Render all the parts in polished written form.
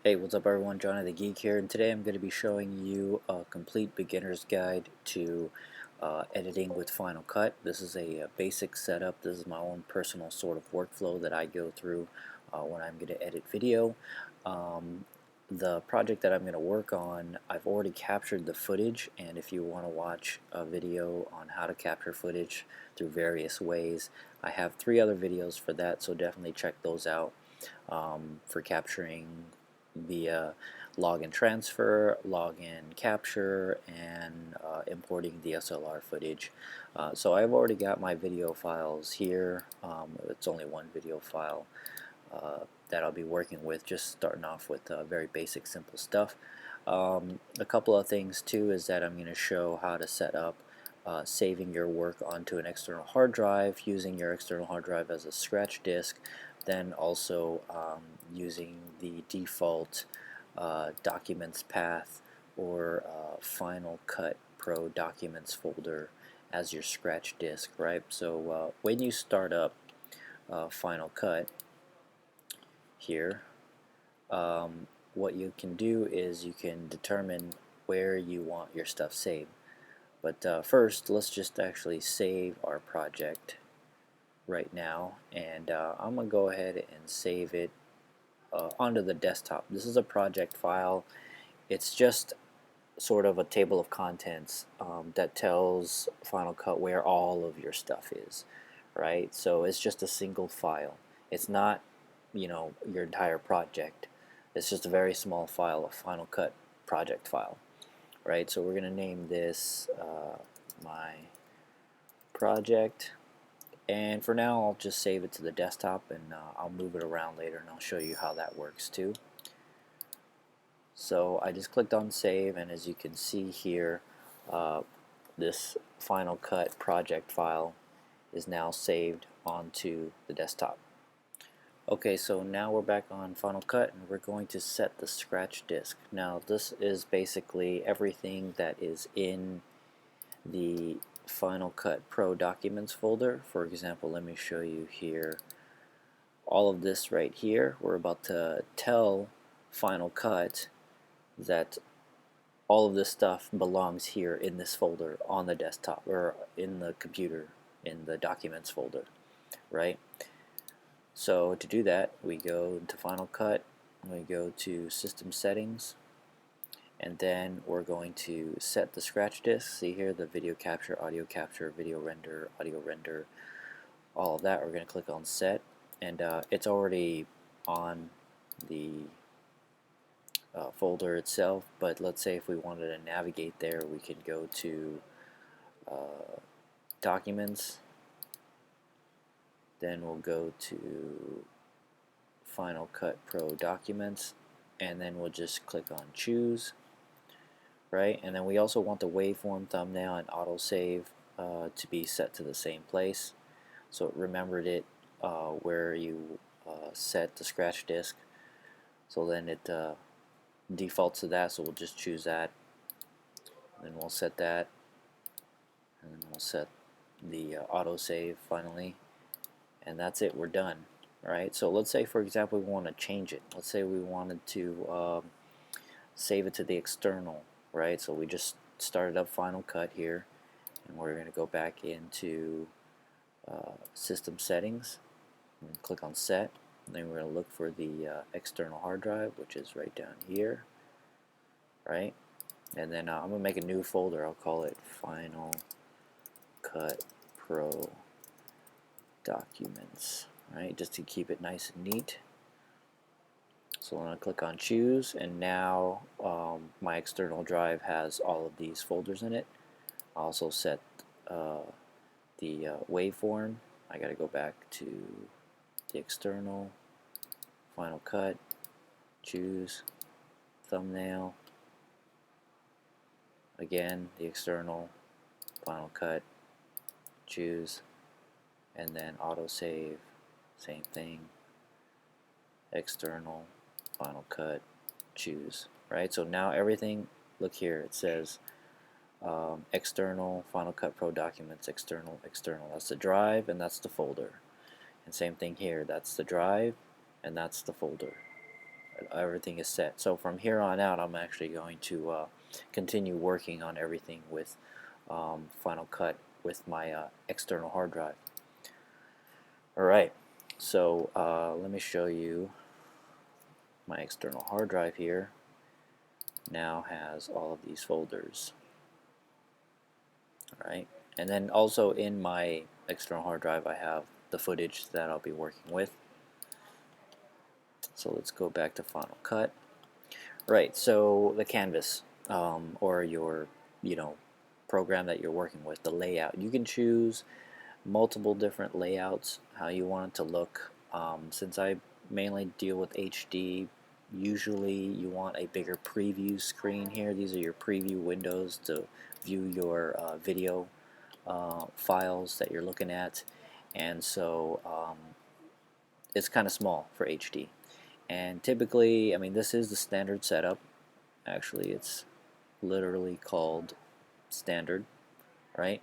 Hey, what's up everyone, Johnny the Geek here, and today I'm going to be showing you a complete beginner's guide to editing with Final Cut. This is a basic setup. This is my own personal sort of workflow that I go through when I'm going to edit video. The project that I'm going to work on, I've already captured the footage, and if you want to watch a video on how to capture footage through various ways, I have 3 other videos for that, so definitely check those out for capturing via login transfer, login capture, and importing DSLR footage. So I've already got my video files here. It's only one video file that I'll be working with, just starting off with very basic simple stuff. A couple of things too is that I'm going to show how to set up saving your work onto an external hard drive, using your external hard drive as a scratch disk, then also using the default documents path or Final Cut Pro documents folder as your scratch disk, right? So when you start up Final Cut here, what you can do is you can determine where you want your stuff saved. But first, let's just actually save our project right now, and I'm going to go ahead and save it onto the desktop. This is a project file. It's just sort of a table of contents that tells Final Cut where all of your stuff is, right? So it's just a single file. It's not, your entire project. It's just a very small file, a Final Cut project file, right? So we're going to name this my project, and for now I'll just save it to the desktop, and I'll move it around later, and I'll show you how that works too. So I just clicked on save, and as you can see here, this Final Cut project file is now saved onto the desktop. Okay, so now we're back on Final Cut, and we're going to set the scratch disk. Now this is basically everything that is in the Final Cut Pro documents folder. For example, let me show you here. All of this right here, we're about to tell Final Cut that all of this stuff belongs here in this folder on the desktop or in the computer in the documents folder, right? So to do that, we go into Final Cut, we go to System Settings, and then we're going to set the scratch disk. See here, the video capture, video render, audio render, all of that. We're going to click on Set, and it's already on the folder itself, but let's say if we wanted to navigate there, we could go to Documents, then we'll go to Final Cut Pro Documents, and then we'll just click on Choose, right? And then we also want the waveform, thumbnail, and autosave to be set to the same place, so it remembered it where you set the scratch disk. So then it defaults to that, so we'll just choose that, and then we'll set that, and then we'll set the autosave finally, and that's it, we're done. Right? So let's say for example we want to change it. Let's say we wanted to save it to the external, right? So we just started up Final Cut here, and we're going to go back into System Settings and click on Set. And then we're going to look for the external hard drive, which is right down here, right? And then I'm going to make a new folder. I'll call it Final Cut Pro Documents, right? Just to keep it nice and neat. So I'm going to click on Choose, and now my external drive has all of these folders in it. I'll also set the waveform. I got to go back to the external, Final Cut, Choose, thumbnail, again the external, Final Cut, choose, and then autosave, same thing, external, Final Cut, choose, right? So now everything, look here, it says external, Final Cut Pro Documents, external, external. That's the drive and that's the folder. And same thing here, that's the drive and that's the folder. everything is set. So from here on out, I'm actually going to continue working on everything with Final Cut with my external hard drive. Alright, so let me show you my external hard drive here. Now has all of these folders. Alright, and then also in my external hard drive I have the footage that I'll be working with. So let's go back to Final Cut. Right, so the canvas or your program that you're working with, the layout. You can choose multiple different layouts, how you want it to look. Since I mainly deal with HD, usually you want a bigger preview screen here. These are your preview windows to view your video files that you're looking at, and so it's kind of small for HD. And typically, I mean, this is the standard setup. Actually, it's literally called standard, right?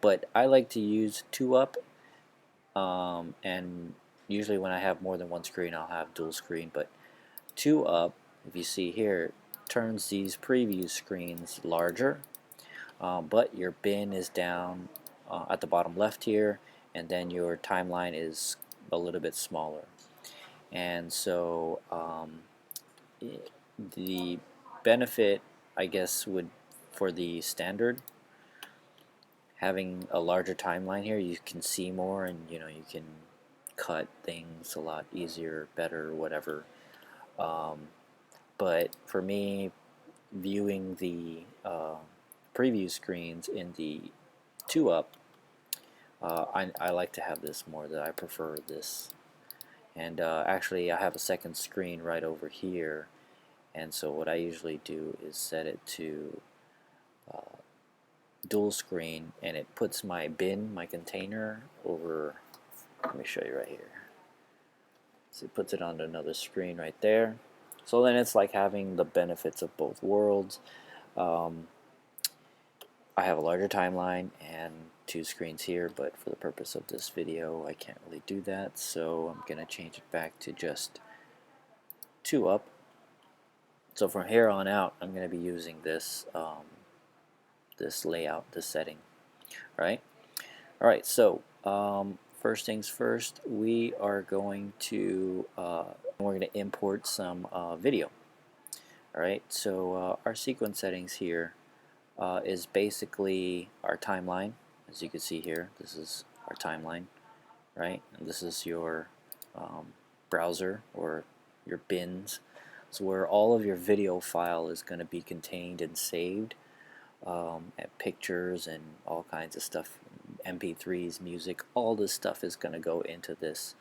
But I like to use 2-up, and usually when I have more than one screen, I'll have dual screen. But 2-up, if you see here, turns these preview screens larger, but your bin is down at the bottom left here, and then your timeline is a little bit smaller. And so the benefit, I guess, would for the standard, having a larger timeline here, you can see more, and you can cut things a lot easier, better, whatever. But for me, viewing the preview screens in the 2-up, I like to have this more. That I prefer this. And actually, I have a second screen right over here, and so what I usually do is set it to dual screen, and it puts my bin, my container, over. Let me show you right here. So it puts it on another screen right there. So then it's like having the benefits of both worlds. I have a larger timeline and 2 screens here, but for the purpose of this video I can't really do that, so I'm going to change it back to just 2-up. So from here on out I'm going to be using this this layout, this setting, right? Alright, so first things first, we are going to import some video. Alright, so our sequence settings here is basically our timeline. As you can see here, this is our timeline, right? And this is your browser or your bins. So where all of your video file is going to be contained and saved, and pictures and all kinds of stuff, MP3s, music, all this stuff is going to go into this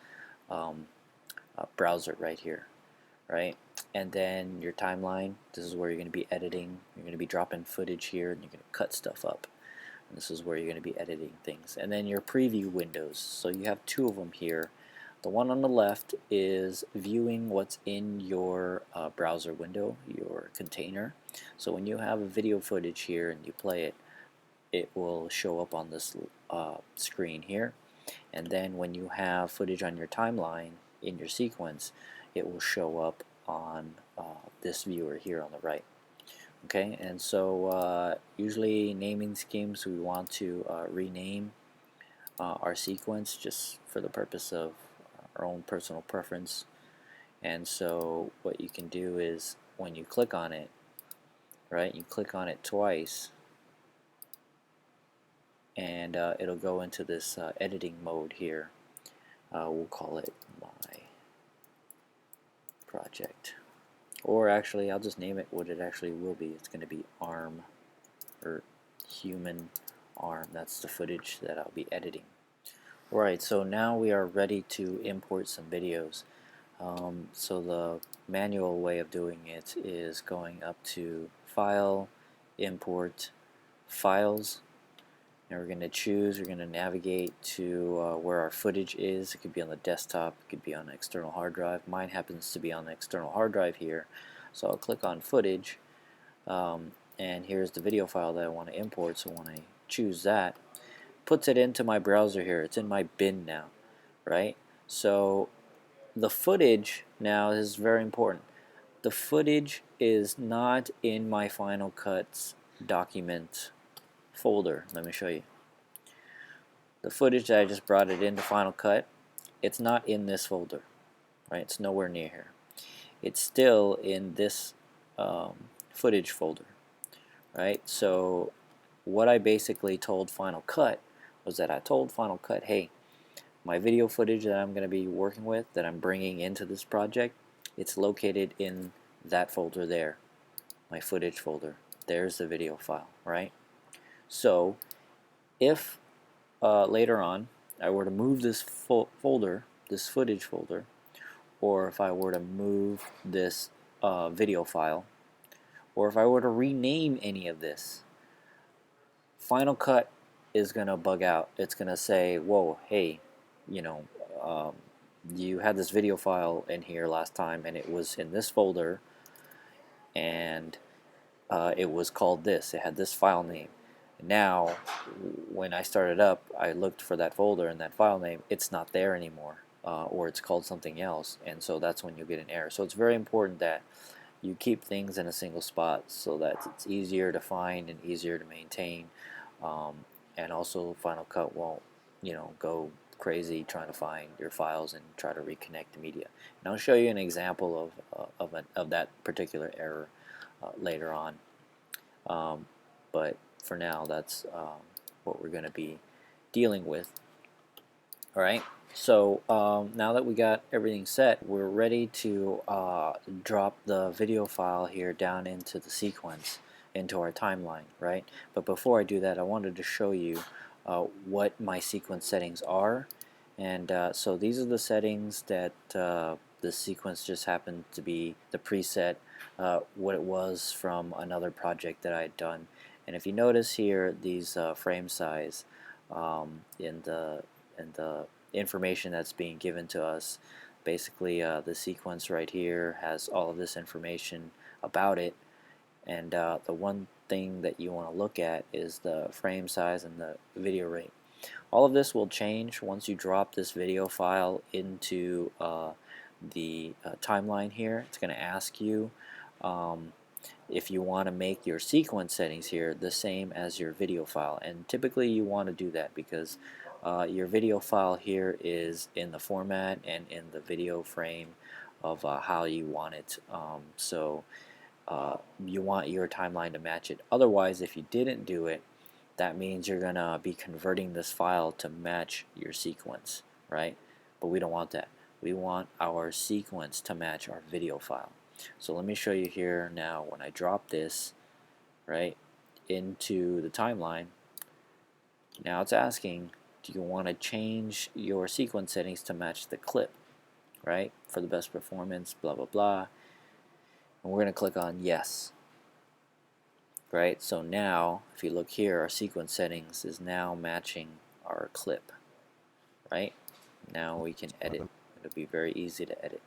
browser right here, right? And then your timeline, this is where you're going to be editing. You're going to be dropping footage here, and you're going to cut stuff up. And this is where you're going to be editing things. And then your preview windows. So you have 2 of them here. The one on the left is viewing what's in your browser window, your container. So when you have a video footage here and you play it, it will show up on this screen here. And then when you have footage on your timeline in your sequence, it will show up on this viewer here on the right. Okay, and so usually naming schemes, we want to rename our sequence just for the purpose of our own personal preference. And so what you can do is when you click on it, right, you click on it twice, and it'll go into this editing mode here. We'll call it my project. Or actually, I'll just name it what it actually will be. It's going to be ARM, or human arm. That's the footage that I'll be editing. Alright, so now we are ready to import some videos. So the manual way of doing it is going up to File, Import, Files, and we're going to navigate to where our footage is. It could be on the desktop, it could be on an external hard drive. Mine happens to be on the external hard drive here. So I'll click on Footage, and here's the video file that I want to import. So when I choose that, puts it into my browser here. It's in my bin now, right? So the footage now is very important. the footage is not in my Final Cut's document folder. Let me show you. The footage that I just brought it into Final Cut, it's not in this folder, right? It's nowhere near here. It's still in this footage folder, right? So what I basically told Final Cut was that I told Final Cut, hey, my video footage that I'm going to be working with, that I'm bringing into this project, it's located in that folder there, my footage folder. There's the video file, right? So if later on I were to move this folder, this footage folder, or if I were to move this video file, or if I were to rename any of this, Final Cut is going to bug out. It's going to say, whoa, hey, you know, you had this video file in here last time and it was in this folder and it was called this. It had this file name. Now, when I started up, I looked for that folder and that file name. It's not there anymore, or it's called something else, and so that's when you get an error. So it's very important that you keep things in a single spot so that it's easier to find and easier to maintain, and also Final Cut won't, go crazy trying to find your files and try to reconnect the media. And I'll show you an example of that particular error later on. But for now, that's what we're going to be dealing with. Alright, so now that we got everything set, we're ready to drop the video file here down into the sequence, into our timeline, right? But before I do that, I wanted to show you what my sequence settings are. And so these are the settings that the sequence just happened to be the preset, what it was from another project that I had done. And if you notice here, these frame size in the information that's being given to us, basically the sequence right here has all of this information about it, and the one thing that you want to look at is the frame size and the video rate. All of this will change once you drop this video file into the timeline here. It's going to ask you if you want to make your sequence settings here the same as your video file, and typically you want to do that because your video file here is in the format and in the video frame of how you want it, so you want your timeline to match it. Otherwise, if you didn't do it, that means you're going to be converting this file to match your sequence, right? But we don't want that. We want our sequence to match our video file. So let me show you here now when I drop this right into the timeline. Now it's asking, do you want to change your sequence settings to match the clip, right? For the best performance, blah blah blah. And we're going to click on yes. Right, so now if you look here, our sequence settings is now matching our clip. Right, now we can edit. It'll be very easy to edit.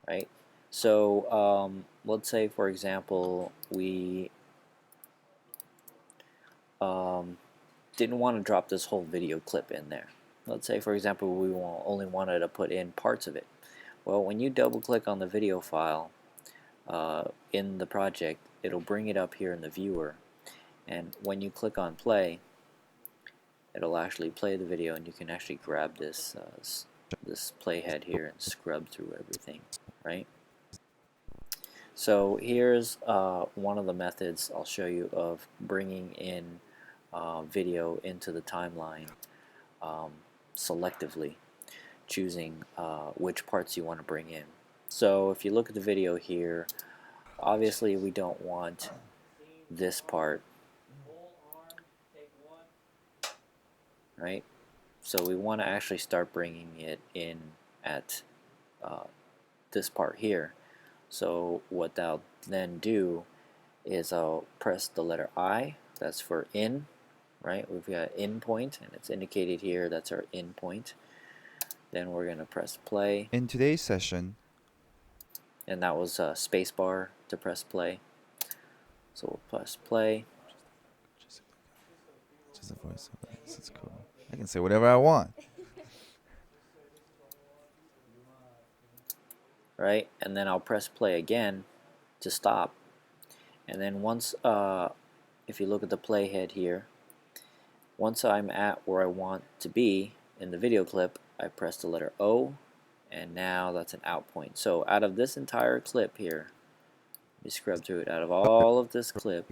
Right, so let's say for example we didn't want to drop this whole video clip in there. Let's say for example we only wanted to put in parts of it. Well, when you double click on the video file in the project, it'll bring it up here in the viewer, and when you click on play, it'll actually play the video, and you can actually grab this this playhead here and scrub through everything, right? So here's one of the methods I'll show you of bringing in video into the timeline selectively, choosing which parts you want to bring in. So if you look at the video here, obviously we don't want this part, right? So we want to actually start bringing it in at this part here. So what I'll then do is I'll press the letter I, that's for in, right? We've got in point, and it's indicated here, that's our in point. Then we're going to press play. In today's session, and that was space bar to press play. So we'll press play. just a voice. This is cool. I can say whatever I want. right? And then I'll press play again to stop. And then once, if you look at the playhead here, once I'm at where I want to be in the video clip, I press the letter O, and now that's an out point. So out of this entire clip here, let me scrub through it, out of all of this clip,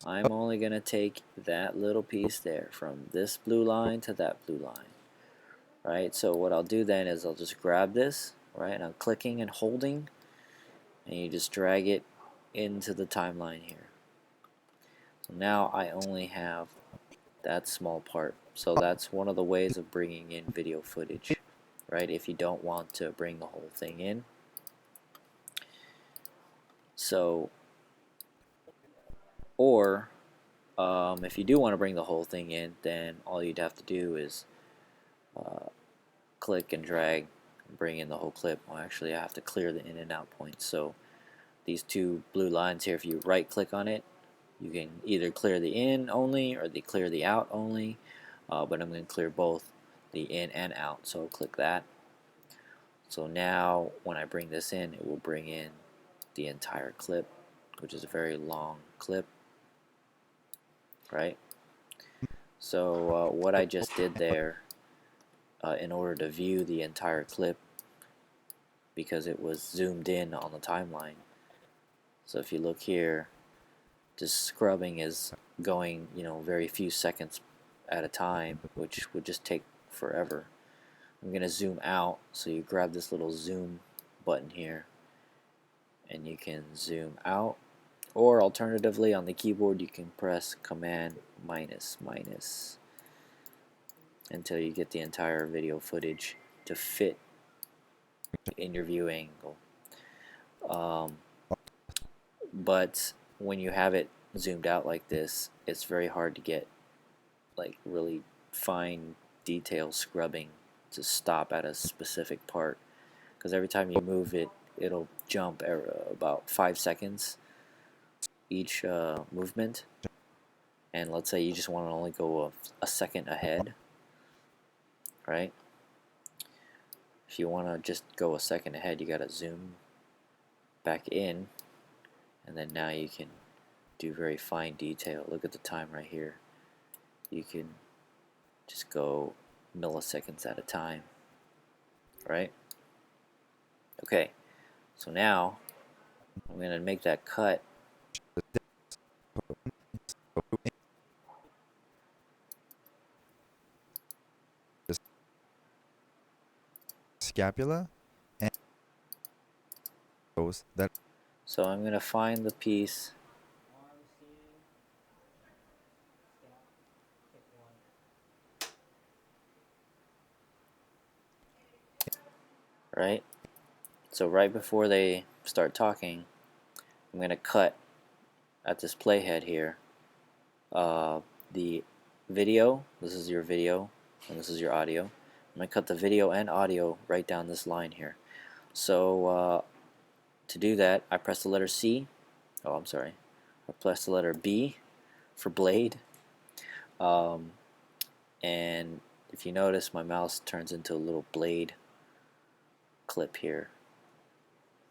I'm only going to take that little piece there from this blue line to that blue line. Right, so what I'll do then is I'll just grab this, right, and I'm clicking and holding, and you just drag it into the timeline here. So now I only have that small part. So that's one of the ways of bringing in video footage, right, if you don't want to bring the whole thing in. So, or if you do want to bring the whole thing in, then all you'd have to do is click and drag and bring in the whole clip. Well, actually I have to clear the in and out points. So these two blue lines here, if you right click on it, you can either clear the in only or clear the out only, but I'm going to clear both the in and out, so I'll click that. So now when I bring this in, it will bring in the entire clip, which is a very long clip, right? So what I just did there, in order to view the entire clip, because it was zoomed in on the timeline, so if you look here, just scrubbing is going, very few seconds at a time, which would just take forever. I'm going to zoom out, so you grab this little zoom button here and you can zoom out, or alternatively on the keyboard you can press command minus minus until you get the entire video footage to fit in your view angle. But when you have it zoomed out like this, it's very hard to get like really fine detail scrubbing to stop at a specific part, because every time you move it, it'll jump about 5 seconds each movement, and let's say you just want to only go a second ahead, right? If you want to just go a second ahead, you got to zoom back in, and then now you can do very fine detail. Look at the time right here. You can just go milliseconds at a time, right? Okay, so now I'm going to make that cut. Scapula and those that So I'm going to find the piece, right? So right before they start talking, I'm going to cut at this playhead here the video. This is your video and this is your audio. I'm going to cut the video and audio right down this line here. So to do that, I press the letter C. Oh, I'm sorry. I press the letter B for blade. And if you notice, my mouse turns into a little blade clip here,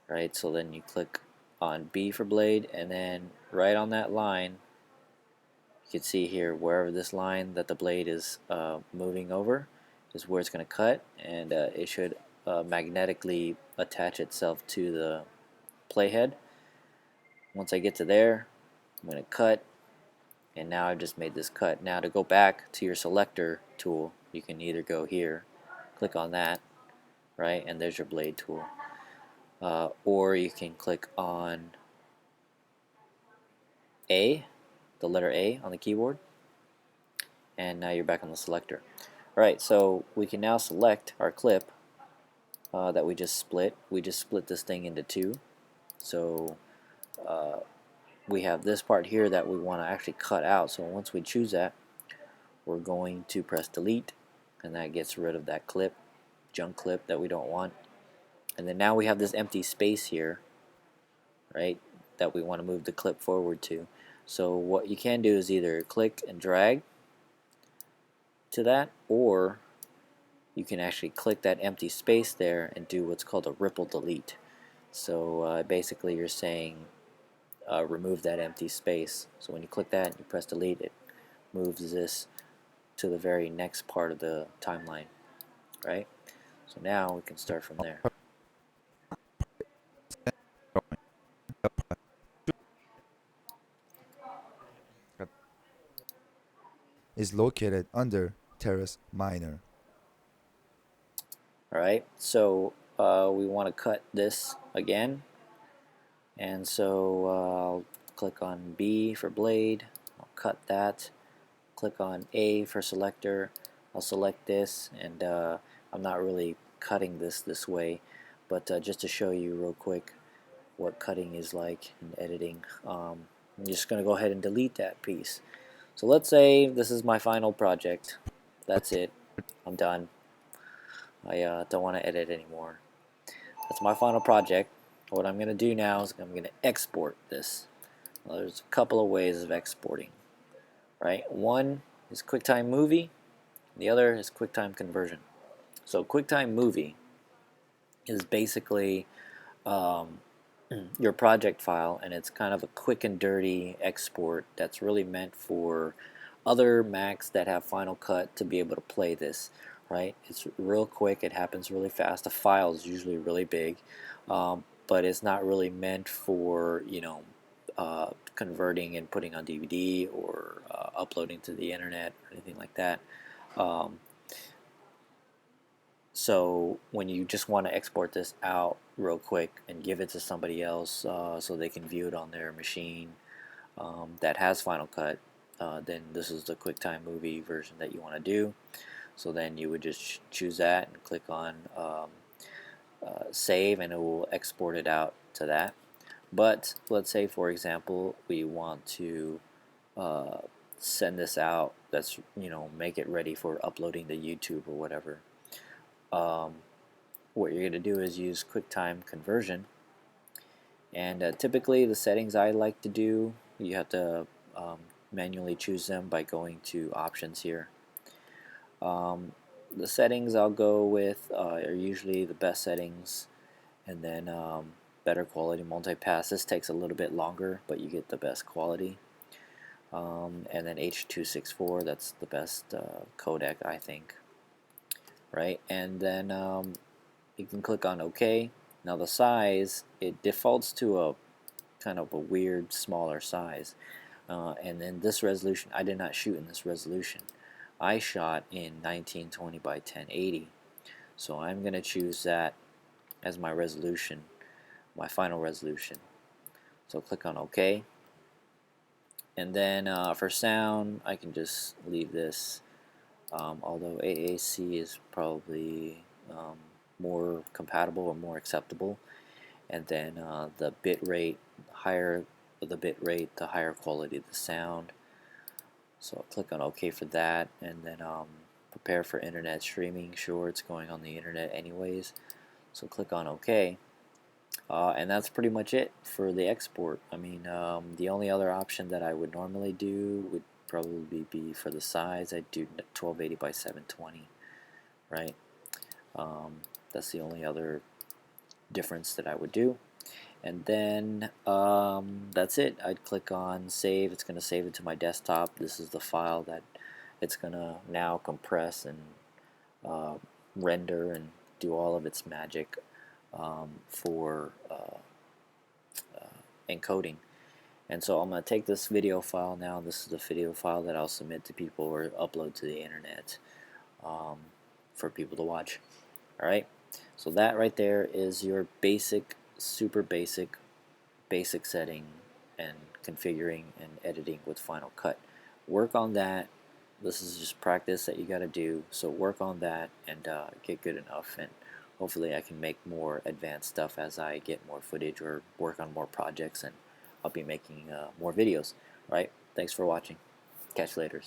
right? So then you click on B for blade, and then right on that line, you can see here wherever this line that the blade is moving over is where it's going to cut, and it should magnetically attach itself to the playhead. Once I get to there, I'm going to cut, and now I've just made this cut. Now to go back to your selector tool, you can either go here, click on that, right, and there's your blade tool, or you can click on A, the letter A on the keyboard, and now you're back on the selector. Alright, so we can now select our clip that we just split. We just split this thing into two. So we have this part here that we want to actually cut out. So once we choose that, we're going to press delete, and that gets rid of that clip, junk clip that we don't want. And then now we have this empty space here, right, that we want to move the clip forward to. So what you can do is either click and drag to that, or you can actually click that empty space there and do what's called a ripple delete. So basically you're saying remove that empty space. So when you click that and you press delete, it moves this to the very next part of the timeline, right? So now we can start from there. Is located under terrace minor. Alright, so we want to cut this again, and so I'll click on B for blade, I'll cut that, click on A for selector, I'll select this, and I'm not really cutting this way, but just to show you real quick what cutting is like in editing, I'm just going to go ahead and delete that piece. So let's say this is my final project, that's it, I'm done. I don't want to edit anymore. That's my final project. What I'm going to do now is I'm going to export this. Well, there's a couple of ways of exporting, right? One is QuickTime Movie, the other is QuickTime Conversion. So QuickTime Movie is basically your project file, and it's kind of a quick and dirty export that's really meant for other Macs that have Final Cut to be able to play this, right? It's real quick, it happens really fast. The file is usually really big, but it's not really meant for, converting and putting on DVD or uploading to the internet or anything like that. So when you just want to export this out real quick and give it to somebody else so they can view it on their machine that has Final Cut, then this is the QuickTime Movie version that you want to do. So then you would just choose that and click on save, and it will export it out to that. But let's say, for example, we want to send this out, that's, make it ready for uploading to YouTube or whatever. What you're going to do is use QuickTime Conversion, and typically the settings I like to do, you have to manually choose them by going to options here. The settings I'll go with are usually the best settings, and then better quality multipass. This takes a little bit longer, but you get the best quality. And then H.264, that's the best codec, I think, right? And then you can click on OK. Now the size, it defaults to a kind of a weird smaller size, and then this resolution, I did not shoot in this resolution. I shot in 1920 by 1080, so I'm going to choose that as my resolution, my final resolution. So click on OK, and then for sound I can just leave this, although AAC is probably more compatible or more acceptable. And then the bit rate, higher the bit rate, the higher quality of the sound. So I'll click on OK for that, and then prepare for internet streaming. Sure, it's going on the internet anyways, so click on OK. And that's pretty much it for the export. I mean, the only other option that I would normally do would probably be for the size. I'd do 1280 by 720, right? That's the only other difference that I would do. And then that's it. I'd click on save. It's going to save it to my desktop. This is the file that it's going to now compress and render and do all of its magic for encoding. And so I'm going to take this video file now. This is the video file that I'll submit to people or upload to the internet for people to watch. Alright, so that right there is your basic, super basic setting and configuring and editing with Final Cut. Work on that. This is just practice that you got to do, so work on that and get good enough, and hopefully I can make more advanced stuff as I get more footage or work on more projects, and I'll be making more videos. Alright, thanks for watching. Catch you later.